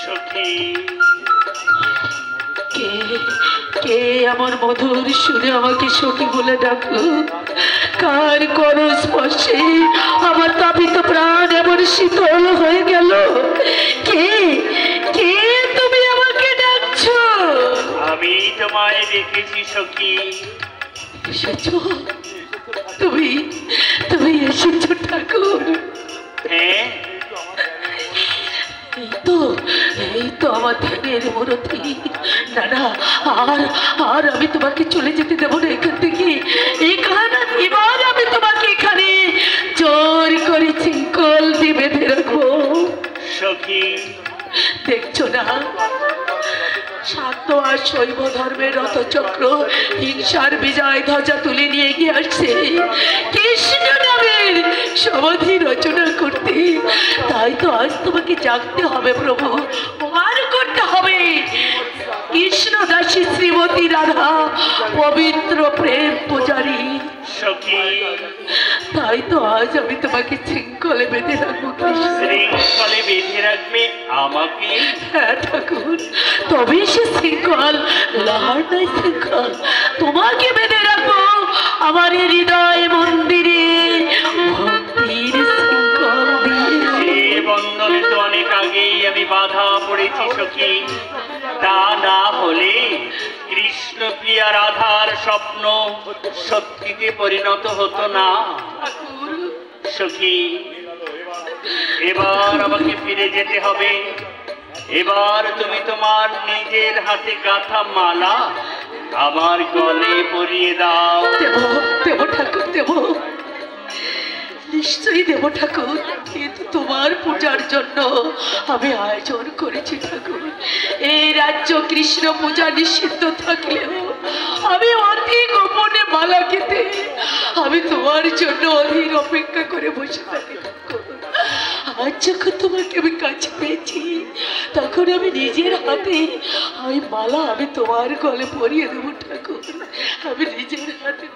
সখী কে কে আমার মধুর সুরে আমাকে সখী বলে ডাকলো? কার করো স্পর্শে আমার তাপিত প্রাণ এমন শীতল হয়ে গেল? কে কে তুমি আমাকে ডাকছো? আমি তোমায় দেখেছি সখী। এসেছো? তুমি তুমি এসেছো ঠাকুর? হ্যাঁ, এই তো আমার ধ্যানের মূরতি। না না, আর আর আমি তোমাকে চলে যেতে দেবো না এখান থেকে। এবার আমি তোমাকে এখানে জোর করে শৃঙ্খল দিয়ে বেঁধে রাখবো। সখী দেখছো না, শান্ত আর শৈব ধর্মের রথচক্র হিংসার বিজয় ধ্বজা তুলে নিয়ে গিয়ে আসছে কৃষ্ণ নামের সমাধি রচনা করতে। তাই তো আজ তোমাকে জাগতে হবে প্রভু, প্রমাণ করতে হবে কৃষ্ণ দাসী শ্রীমতী রাধা পবিত্র প্রেম পূজারী। সখী তাই তো আজ আমি তোমাকে শৃঙ্খলে বেঁধে রাখবো। শৃঙ্খলে বেঁধে রাখবে আমাকে? হ্যাঁ ঠাকুর, তবে সে শৃঙ্খল লাহার নাই শৃঙ্খল। তোমাকে বেঁধে রাখবো আমার হৃদয় মন্দিরে ভক্তির শৃঙ্খল দিয়ে। বন্ধনে তো অনেক আগেই আমি বাধা পড়েছি সখী। তা না হলে কৃষ্ণ প্রিয়া রাধার স্বপ্ন সত্যিতে পরিণত হতো না সখী। এবার আমাকে ফিরে যেতে হবে। এবার তুমি তোমার নিজের হাতে গাঁথা মালা আমার গলে পরিয়ে দাও। দেব ঠাকুর, দেব, নিশ্চয়ই দেব ঠাকুর। কিন্তু তোমার পূজার জন্য আমি আয়োজন করেছি ঠাকুর। এই রাজ্য কৃষ্ণ পূজা নিষিদ্ধ থাকলেও আমি অতি গোপনে মালা খেতে আমি তোমার জন্য অধীর অপেক্ষা করে বসে থাকি ঠাকুর। আজ যখন তোমাকে আমি কাছে পেয়েছি তখন আমি নিজের হাতে আমি মালা আমি তোমার গলে পরিয়ে দেবো ঠাকুর। আমি নিজের হাতে